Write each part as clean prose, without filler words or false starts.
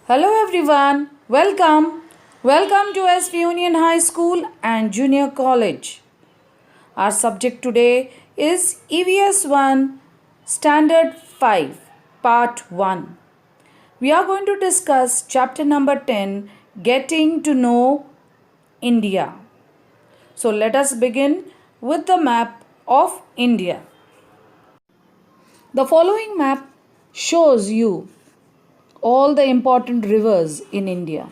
Hello everyone, welcome. Welcome to SV Union High School and Junior College. Our subject today is EVS 1 Standard 5 Part 1. We are going to discuss chapter number 10 Getting to Know India. So let us begin with the map of India. The following map shows you all the important rivers in India.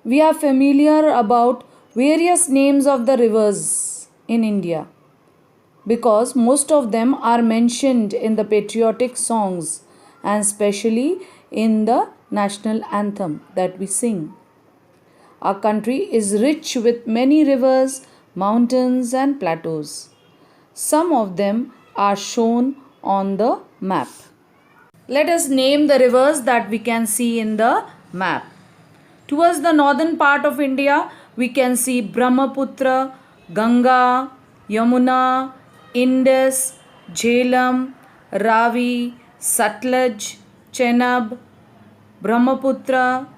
We are familiar about various names of the rivers in India because most of them are mentioned in the patriotic songs and especially in the national anthem that we sing. Our country is rich with many rivers, mountains, and plateaus. Some of them are shown on the map. Let us name the rivers that we can see in the map. Towards the northern part of India, we can see Brahmaputra, Ganga, Yamuna, Indus, Jhelum, Ravi, Satluj, Chenab, Brahmaputra,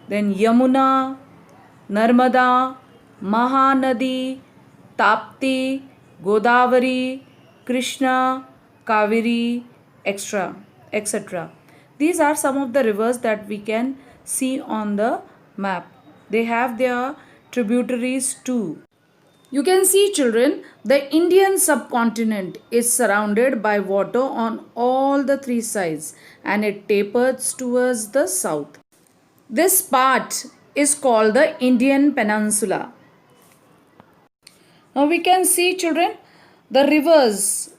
then Yamuna, Narmada, Mahanadi, Tapti, Godavari, Krishna, Kaveri, etc. These are some of the rivers that we can see on the map. They have their tributaries too. You can see, children, the Indian subcontinent is surrounded by water on all the three sides and it tapers towards the south. This part is called the Indian Peninsula. Now we can see, children, the rivers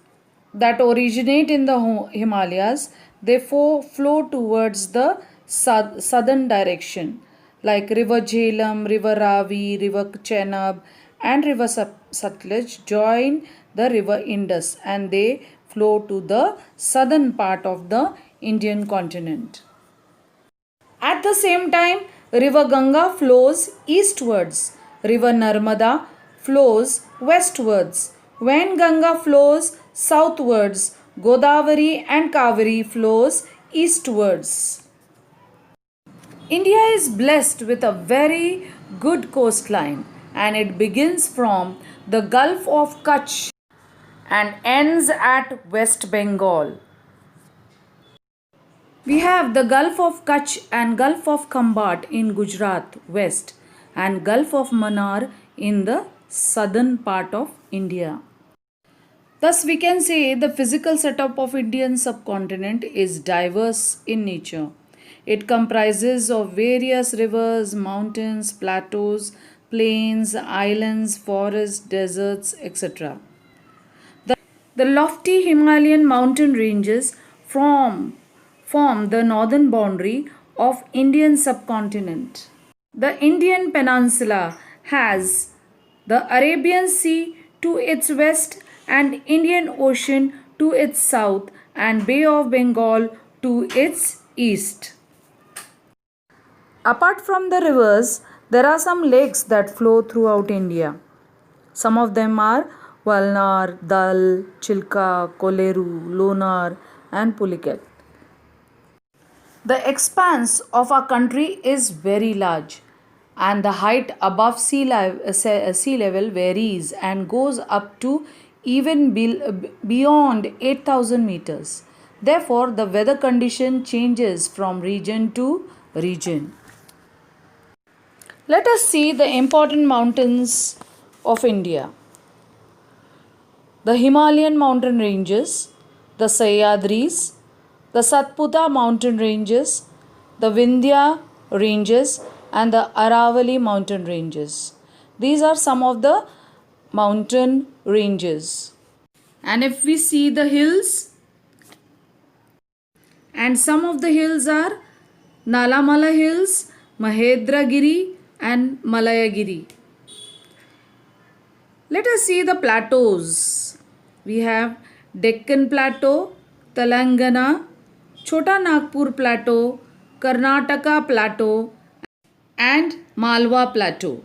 that originate in the Himalayas, they flow towards the southern direction, like River Jhelum, River Ravi, River Chenab, and River Satluj join the River Indus and they flow to the southern part of the Indian continent. At the same time, River Ganga flows eastwards, River Narmada flows westwards. When Ganga flows southwards, Godavari and Kaveri flows eastwards. India is blessed with a very good coastline and it begins from the Gulf of Kutch and ends at West Bengal. We have the Gulf of Kutch and Gulf of Khambat in Gujarat west and Gulf of Mannar in the southern part of India. Thus, we can say the physical setup of Indian subcontinent is diverse in nature. It comprises of various rivers, mountains, plateaus, plains, islands, forests, deserts, etc. The lofty Himalayan mountain ranges form the northern boundary of Indian subcontinent. The Indian peninsula has the Arabian Sea to its west and Indian Ocean to its south and Bay of Bengal to its east. Apart from the rivers, there are some lakes that flow throughout India. Some of them are Valnar, Dal, Chilka, Koleru, Lonar and Pulicat. The expanse of our country is very large and the height above sea level varies and goes up to even beyond 8,000 meters. Therefore, the weather condition changes from region to region. Let us see the important mountains of India. The Himalayan mountain ranges, the Sahyadris, the Satpura mountain ranges, the Vindhya ranges and the Aravalli mountain ranges. These are some of the mountain ranges. And if we see the hills, and some of the hills are Nalamala Hills, Mahedragiri and Malayagiri. Let us see the plateaus. We have Deccan Plateau, Telangana, Chota Nagpur Plateau, Karnataka Plateau and Malwa Plateau.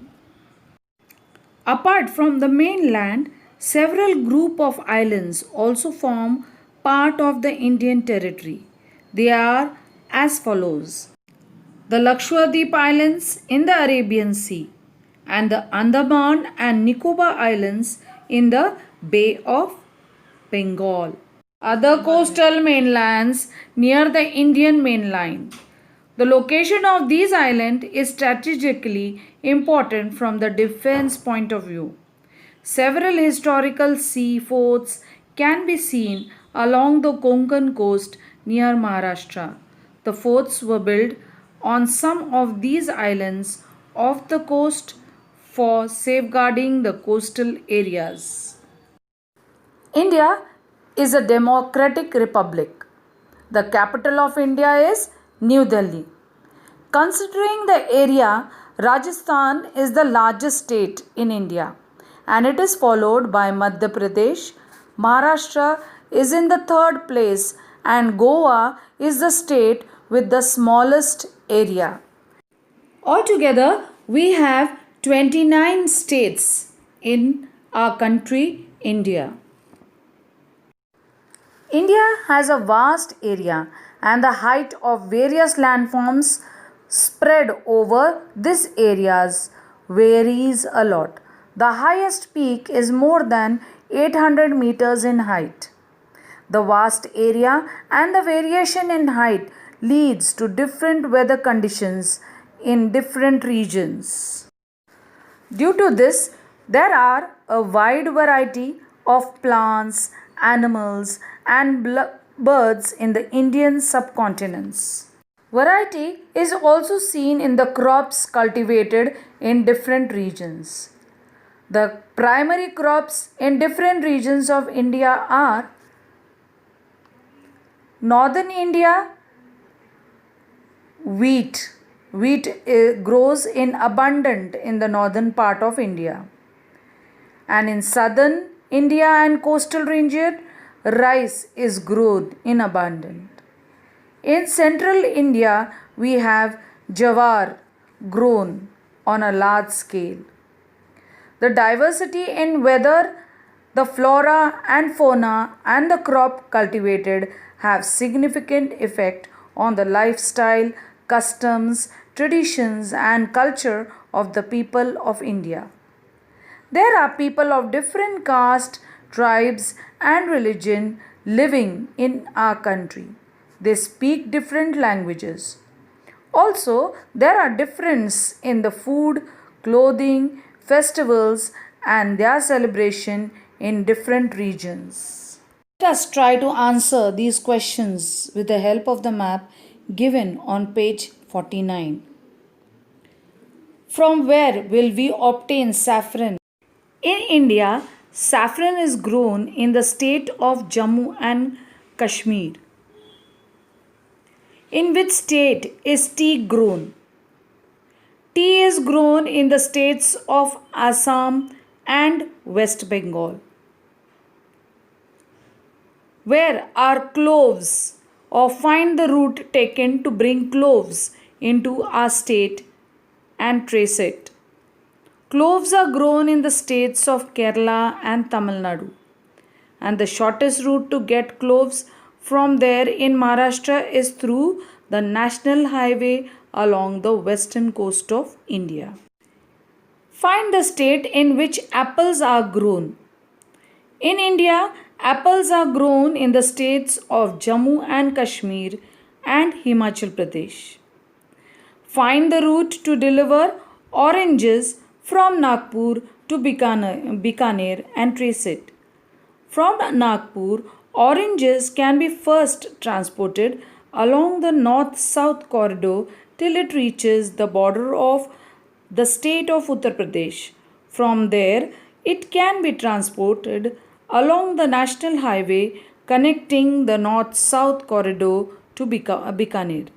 Apart from the mainland, several group of islands also form part of the Indian territory. They are as follows: the Lakshadweep Islands in the Arabian Sea, and the Andaman and Nicobar Islands in the Bay of Bengal. Other coastal mainlands near the Indian mainland. The location of these islands is strategically important from the defense point of view. Several historical sea forts can be seen along the Konkan coast near Maharashtra. The forts were built on some of these islands off the coast for safeguarding the coastal areas. India is a democratic republic. The capital of India is New Delhi. Considering the area, Rajasthan is the largest state in India and it is followed by Madhya Pradesh. Maharashtra is in the third place and Goa is the state with the smallest area. Altogether, we have 29 states in our country, India. India has a vast area and the height of various landforms spread over these areas varies a lot. The highest peak is more than 800 meters in height. The vast area and the variation in height leads to different weather conditions in different regions. Due to this, there are a wide variety of plants, animals, and birds in the Indian subcontinents. Variety is also seen in the crops cultivated in different regions. The primary crops in different regions of India are Northern India, wheat. Wheat grows in abundant in the northern part of India. And in southern India and coastal region, rice is grown in abundant. In central India, we have jawar grown on a large scale. The diversity in weather, the flora and fauna and the crop cultivated have significant effect on the lifestyle, customs, traditions and culture of the people of India. There are people of different caste, tribes and religion living in our country. They speak different languages. Also, there are differences in the food, clothing, festivals and their celebration in different regions. Let us try to answer these questions with the help of the map given on page 49. From where will we obtain saffron? In India, saffron is grown in the state of Jammu and Kashmir. In which state is tea grown? Tea is grown in the states of Assam and West Bengal. Where are cloves? Or find the route taken to bring cloves into our state and trace it. Cloves are grown in the states of Kerala and Tamil Nadu. And the shortest route to get cloves from there in Maharashtra is through the national highway along the western coast of India. Find the state in which apples are grown. In India, apples are grown in the states of Jammu and Kashmir and Himachal Pradesh. Find the route to deliver oranges from Nagpur to Bikaner and trace it. From Nagpur, oranges can be first transported along the north-south corridor till it reaches the border of the state of Uttar Pradesh. From there, it can be transported along the national highway connecting the north-south corridor to Bikaner.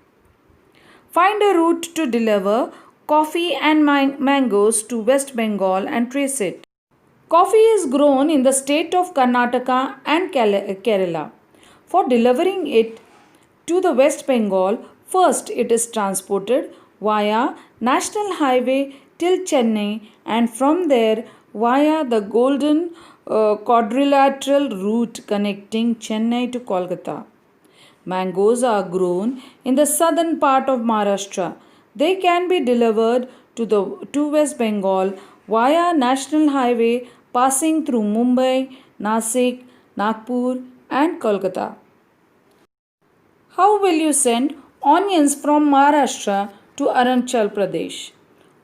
Find a route to deliver coffee and mangoes to West Bengal and trace it. Coffee is grown in the state of Karnataka and Kerala. For delivering it to the West Bengal, first it is transported via National Highway till Chennai and from there via the Golden Quadrilateral route connecting Chennai to Kolkata. Mangoes are grown in the southern part of Maharashtra. They can be delivered to West Bengal via National Highway passing through Mumbai, Nasik, Nagpur, and Kolkata. How will you send onions from Maharashtra to Arunachal Pradesh?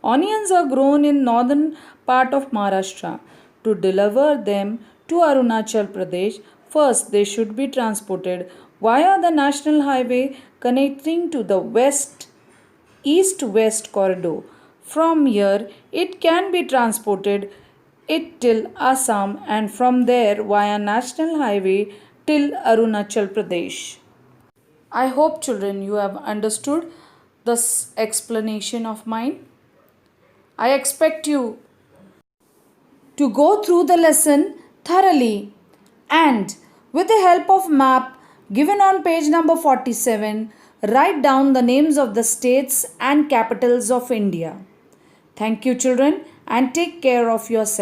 Onions are grown in northern part of Maharashtra. To deliver them to Arunachal Pradesh, first they should be transported via the national highway connecting to the east west corridor. From here it can be transported it till Assam and from there via national highway till Arunachal Pradesh. I hope, children, you have understood this explanation of mine. I expect you to go through the lesson thoroughly and, with the help of map given on page number 47, write down the names of the states and capitals of India. Thank you, children, and take care of yourself.